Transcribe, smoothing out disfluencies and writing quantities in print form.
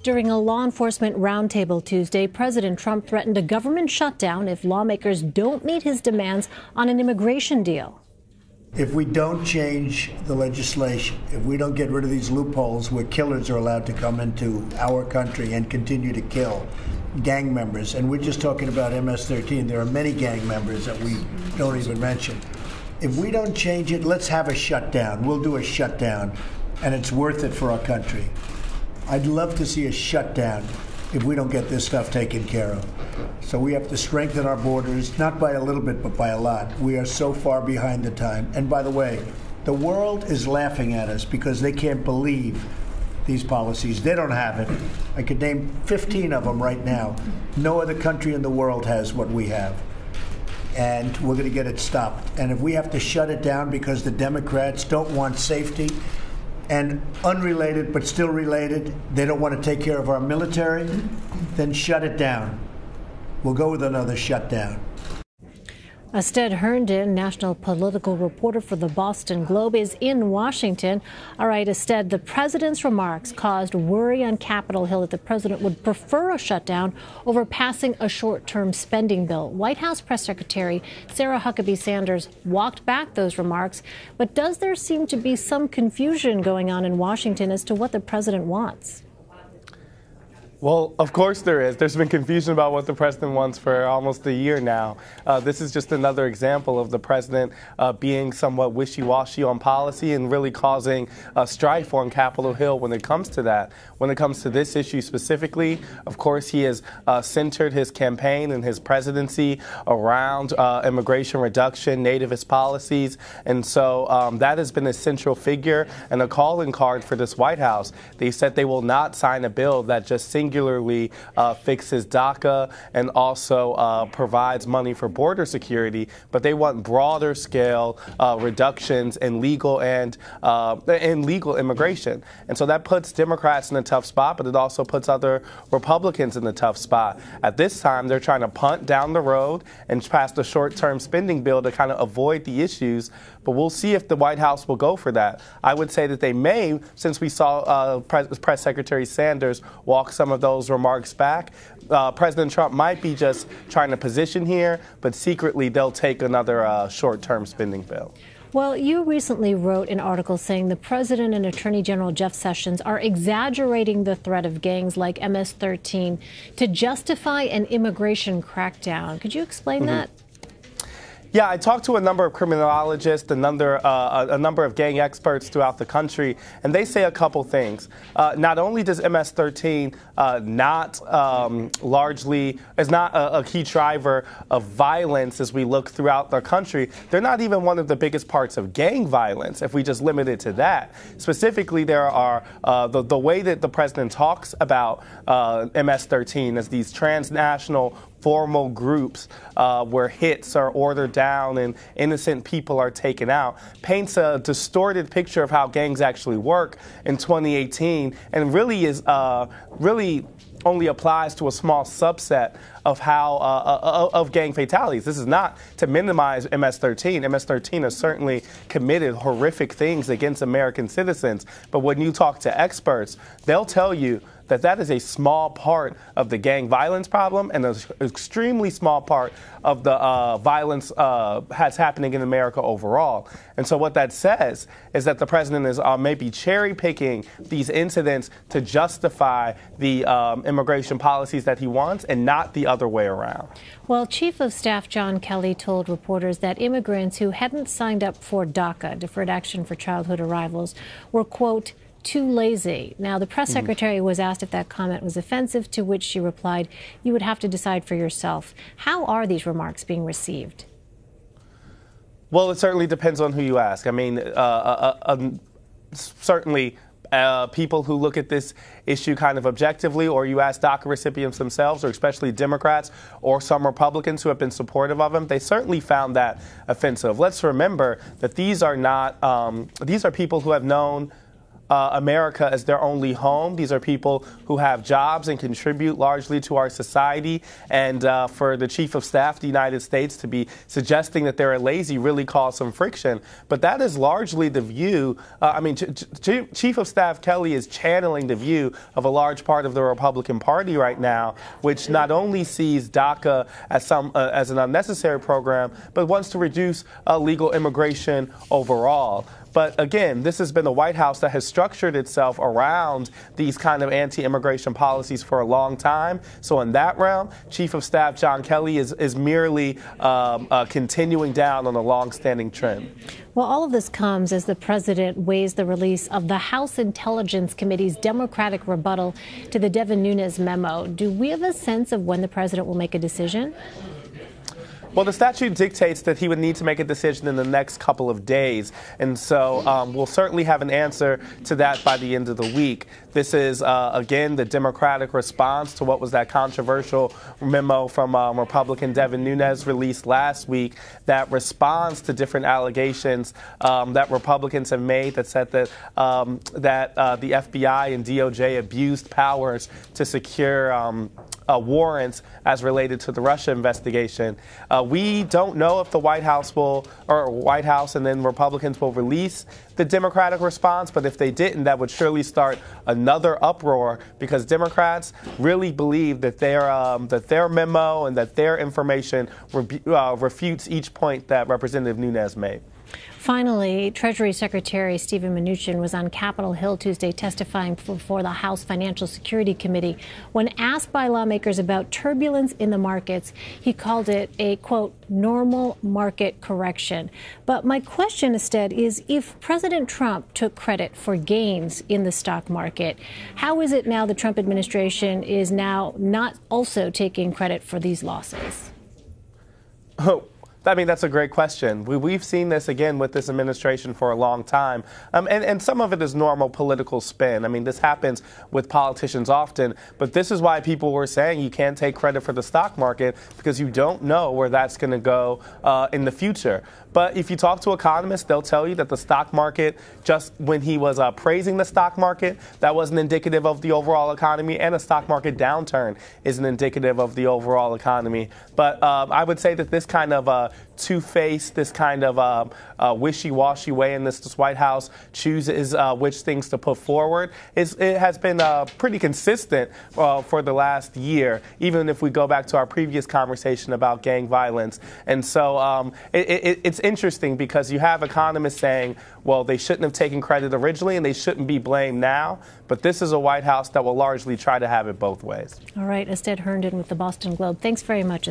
During a law enforcement roundtable Tuesday, President Trump threatened a government shutdown if lawmakers don't meet his demands on an immigration deal. If we don't change the legislation, if we don't get rid of these loopholes where killers are allowed to come into our country and continue to kill gang members, and we're just talking about MS-13, there are many gang members that we don't even mention. If we don't change it, let's have a shutdown. We'll do a shutdown, and it's worth it for our country. I'd love to see a shutdown if we don't get this stuff taken care of. So we have to strengthen our borders, not by a little bit, but by a lot. We are so far behind the time. And by the way, the world is laughing at us because they can't believe these policies. They don't have it. I could name 15 of them right now. No other country in the world has what we have. And we're going to get it stopped. And if we have to shut it down because the Democrats don't want safety, and unrelated but still related, they don't want to take care of our military, then shut it down. We'll go with another shutdown. Astead Herndon, national political reporter for the Boston Globe, is in Washington. All right, Astead, the president's remarks caused worry on Capitol Hill that the president would prefer a shutdown over passing a short-term spending bill. White House Press Secretary Sarah Huckabee Sanders walked back those remarks. But does there seem to be some confusion going on in Washington as to what the president wants? Well, of course there is. There's been confusion about what the president wants for almost a year now. This is just another example of the president being somewhat wishy-washy on policy and really causing strife on Capitol Hill when it comes to that. When it comes to this issue specifically, of course, he has centered his campaign and his presidency around immigration reduction, nativist policies. And so that has been a central figure and a calling card for this White House. They said they will not sign a bill that just singularly fixes DACA and also provides money for border security, but they want broader scale reductions in legal and illegal immigration. And so that puts Democrats in a tough spot, but it also puts other Republicans in a tough spot. At this time, they're trying to punt down the road and pass the short-term spending bill to kind of avoid the issues, but we'll see if the White House will go for that. I would say that they may, since we saw Press Secretary Sanders walk some of those remarks back. President Trump might be just trying to position here, but secretly they'll take another short-term spending bill. Well, you recently wrote an article saying the president and Attorney General Jeff Sessions are exaggerating the threat of gangs like MS-13 to justify an immigration crackdown. Could you explain that? Yeah, I talked to a number of criminologists, a number of gang experts throughout the country, and they say a couple things. Not only does MS-13 is not a key driver of violence as we look throughout the country, they're not even one of the biggest parts of gang violence, if we just limit it to that. Specifically, there are the way that the president talks about MS-13 as these transnational formal groups where hits are ordered down and innocent people are taken out, paints a distorted picture of how gangs actually work in 2018 and really is only applies to a small subset of how of gang fatalities. This is not to minimize MS-13. MS-13 has certainly committed horrific things against American citizens, but when you talk to experts, they'll tell you that that is a small part of the gang violence problem and an extremely small part of the violence that's happening in America overall. And so what that says is that the president is maybe cherry-picking these incidents to justify the immigration policies that he wants and not the other way around. Well, Chief of Staff John Kelly told reporters that immigrants who hadn't signed up for DACA, Deferred Action for Childhood Arrivals, were, quote, too lazy. Now, the press secretary was asked if that comment was offensive, to which she replied, "You would have to decide for yourself." How are these remarks being received? Well, it certainly depends on who you ask. I mean, certainly people who look at this issue kind of objectively, or you ask DACA recipients themselves, or especially Democrats or some Republicans who have been supportive of them, they certainly found that offensive. Let's remember that these are not these are people who have known America as their only home. These are people who have jobs and contribute largely to our society. And for the Chief of Staff of the United States to be suggesting that they're lazy really caused some friction. But that is largely the view. Chief of Staff Kelly is channeling the view of a large part of the Republican Party right now, which not only sees DACA as an unnecessary program, but wants to reduce legal immigration overall. But again, this has been the White House that has structured itself around these kind of anti-immigration policies for a long time. So in that realm, Chief of Staff John Kelly is merely continuing down on a long-standing trend. Well, all of this comes as the president weighs the release of the House Intelligence Committee's Democratic rebuttal to the Devin Nunes memo. Do we have a sense of when the president will make a decision? Well, the statute dictates that he would need to make a decision in the next couple of days. And so we'll certainly have an answer to that by the end of the week. This is, again, the Democratic response to what was that controversial memo from Republican Devin Nunes released last week that responds to different allegations that Republicans have made that said that the FBI and DOJ abused powers to secure warrants as related to the Russia investigation. We don't know if the White House and then Republicans will release the Democratic response, but if they didn't, that would surely start another uproar because Democrats really believe that their memo and that their information refutes each point that Representative Nunes made. Finally, Treasury Secretary Steven Mnuchin was on Capitol Hill Tuesday testifying before the House Financial Security Committee. When asked by lawmakers about turbulence in the markets, he called it a, quote, normal market correction. But my question, Astead, is if President Trump took credit for gains in the stock market, how is it now the Trump administration is now not also taking credit for these losses? I mean, that's a great question. We've seen this, again, with this administration for a long time. And some of it is normal political spin. I mean, this happens with politicians often. But this is why people were saying you can't take credit for the stock market because you don't know where that's going to go in the future. But if you talk to economists, they'll tell you that the stock market, just when he was praising the stock market, that wasn't indicative of the overall economy. And a stock market downturn isn't indicative of the overall economy. But I would say that this kind of two-faced, this kind of wishy-washy way in this White House chooses which things to put forward. It has been pretty consistent for the last year, even if we go back to our previous conversation about gang violence. And so it's interesting because you have economists saying, well, they shouldn't have taken credit originally and they shouldn't be blamed now. But this is a White House that will largely try to have it both ways. All right, Astead Herndon with the Boston Globe. Thanks very much.